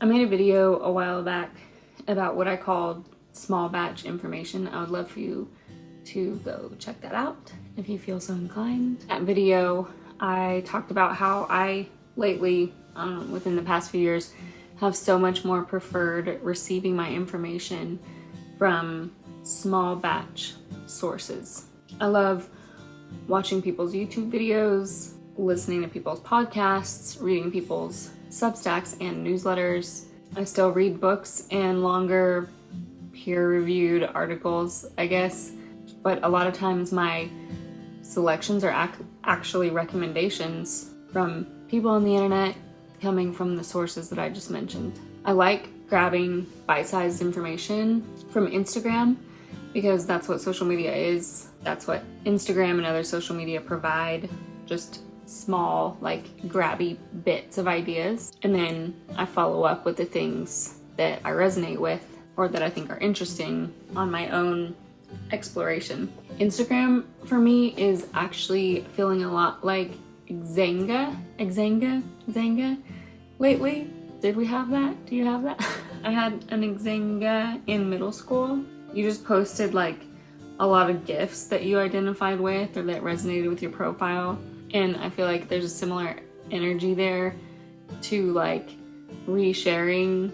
I made a video a while back about what I called small batch information. I would love for you to go check that out if you feel so inclined. That video, I talked about how I lately, within the past few years, have so much more preferred receiving my information from small batch sources. I love watching people's YouTube videos, listening to people's podcasts, reading people's Substacks and newsletters. I still read books and longer peer-reviewed articles, I guess, but a lot of times my selections are actually recommendations from people on the internet coming from the sources that I just mentioned. I like grabbing bite-sized information from Instagram because that's what social media is. That's what Instagram and other social media provide, just small, like grabby bits of ideas. And then I follow up with the things that I resonate with or that I think are interesting on my own exploration. Instagram for me is actually feeling a lot like Xanga lately. Did we have that? Do you have that? I had an Xanga in middle school. You just posted like a lot of GIFs that you identified with or that resonated with your profile. And I feel like there's a similar energy there to like resharing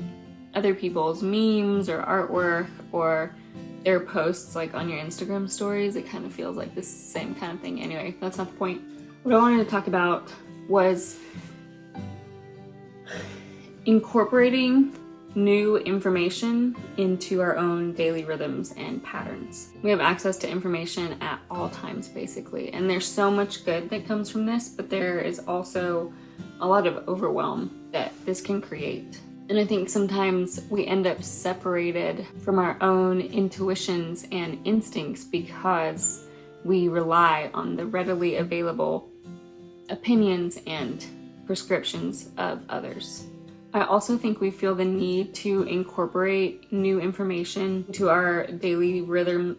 other people's memes or artwork or their posts like on your Instagram stories. It kind of feels like the same kind of thing. Anyway, that's not the point. What I wanted to talk about was incorporating new information into our own daily rhythms and patterns. We have access to information at all times, basically, and there's so much good that comes from this, but there is also a lot of overwhelm that this can create. And I think sometimes we end up separated from our own intuitions and instincts because we rely on the readily available opinions and prescriptions of others. I also think we feel the need to incorporate new information into our daily rhythms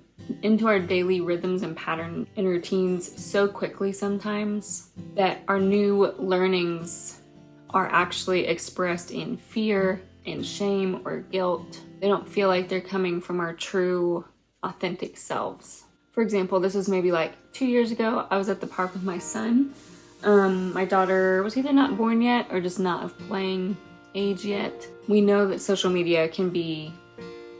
and patterns and routines so quickly sometimes that our new learnings are actually expressed in fear and shame or guilt. They don't feel like they're coming from our true, authentic selves. For example, this was maybe like 2 years ago. I was at the park with my son. My daughter was either not born yet or just not of playing age yet. We know that social media can be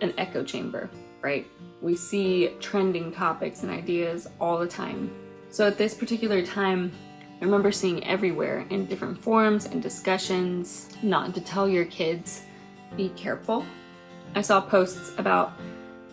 an echo chamber, right? We see trending topics and ideas all the time. So at this particular time, I remember seeing everywhere in different forums and discussions, not to tell your kids, be careful. I saw posts about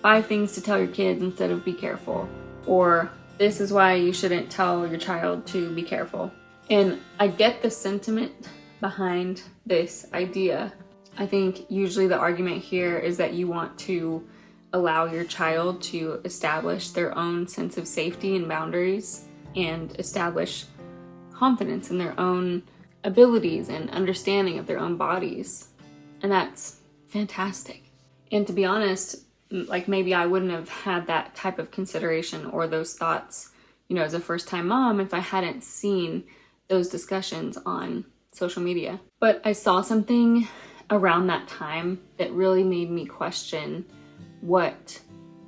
5 things to tell your kids instead of be careful, or this is why you shouldn't tell your child to be careful. And I get the sentiment behind this idea. I think usually the argument here is that you want to allow your child to establish their own sense of safety and boundaries and establish confidence in their own abilities and understanding of their own bodies. And that's fantastic. And to be honest, like maybe I wouldn't have had that type of consideration or those thoughts, as a first-time mom if I hadn't seen those discussions on social media. But I saw something around that time that really made me question what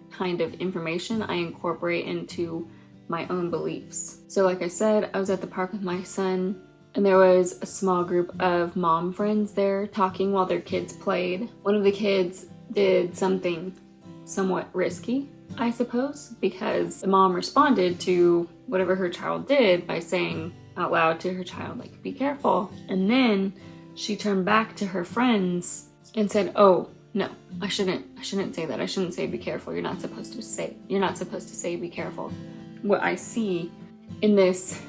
kind of information I incorporate into my own beliefs. So like I said, I was at the park with my son and there was a small group of mom friends there talking while their kids played. One of the kids did something somewhat risky, I suppose, because the mom responded to whatever her child did by saying out loud to her child, like, be careful. And then she turned back to her friends and said, oh, no, I shouldn't say that. I shouldn't say be careful. You're not supposed to say be careful. What I see in this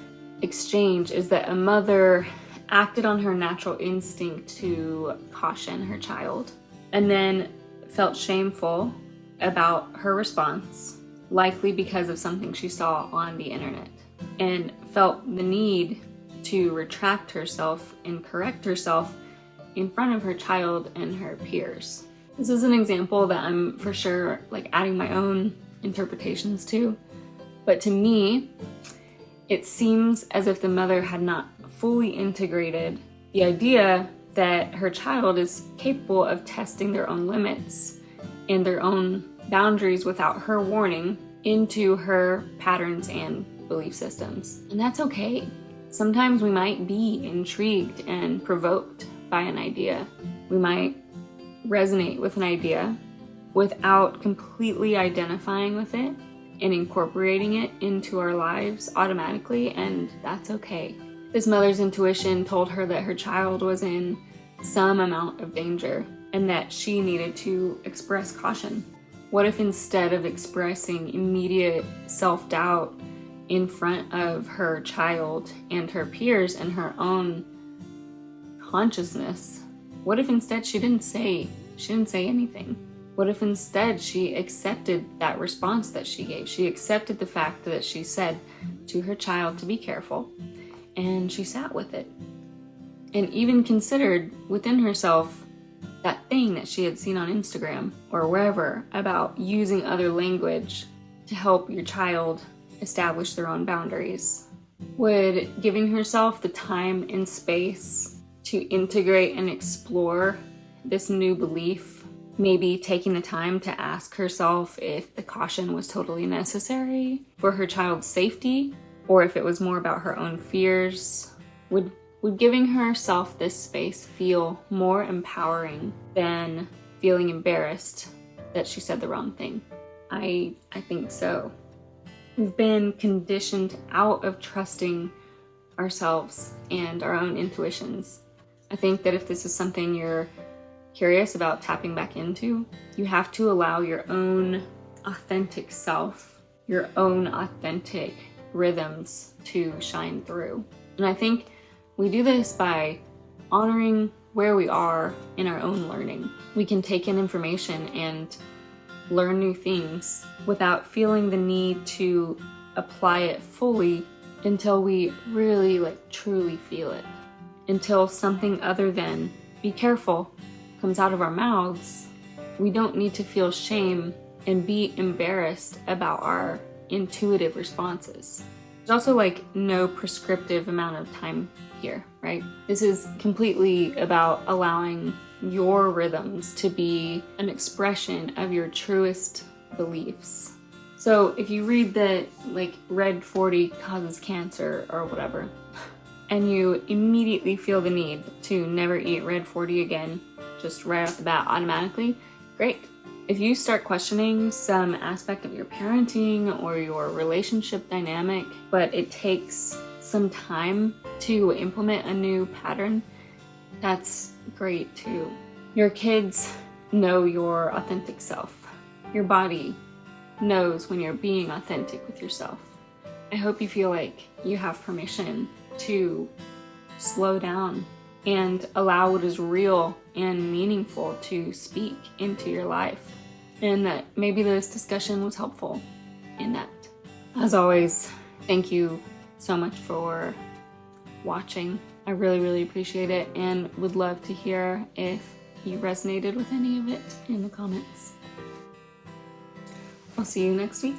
exchange is that a mother acted on her natural instinct to caution her child and then felt shameful about her response, likely because of something she saw on the internet, and felt the need to retract herself and correct herself in front of her child and her peers. This is an example that I'm for sure like adding my own interpretations to, but to me, it seems as if the mother had not fully integrated the idea that her child is capable of testing their own limits and their own boundaries without her warning into her patterns and belief systems. And that's okay. Sometimes we might be intrigued and provoked by an idea. We might resonate with an idea without completely identifying with it and incorporating it into our lives automatically, and that's okay. This mother's intuition told her that her child was in some amount of danger and that she needed to express caution. What if instead of expressing immediate self-doubt in front of her child and her peers and her own consciousness, what if instead she didn't say anything? What if instead she accepted that response that she gave? She accepted the fact that she said to her child to be careful, and she sat with it. And even considered within herself that thing that she had seen on Instagram or wherever about using other language to help your child establish their own boundaries. Would giving herself the time and space to integrate and explore this new belief, maybe taking the time to ask herself if the caution was totally necessary for her child's safety, or if it was more about her own fears, would giving herself this space feel more empowering than feeling embarrassed that she said the wrong thing? I think so. We've been conditioned out of trusting ourselves and our own intuitions. I think that if this is something you're curious about tapping back into, you have to allow your own authentic self, your own authentic rhythms to shine through. And I think we do this by honoring where we are in our own learning. We can take in information and learn new things without feeling the need to apply it fully until we really truly feel it. Until something other than "be careful" comes out of our mouths, we don't need to feel shame and be embarrassed about our intuitive responses. There's also no prescriptive amount of time here, right? This is completely about allowing your rhythms to be an expression of your truest beliefs. So if you read that red 40 causes cancer or whatever, and you immediately feel the need to never eat red 40 again, just right off the bat automatically, great. If you start questioning some aspect of your parenting or your relationship dynamic, but it takes some time to implement a new pattern, that's great too. Your kids know your authentic self. Your body knows when you're being authentic with yourself. I hope you feel like you have permission to slow down and allow what is real and meaningful to speak into your life, and that maybe this discussion was helpful in that. As always, thank you so much for watching. I really, really appreciate it, and would love to hear if you resonated with any of it in the comments. I'll see you next week.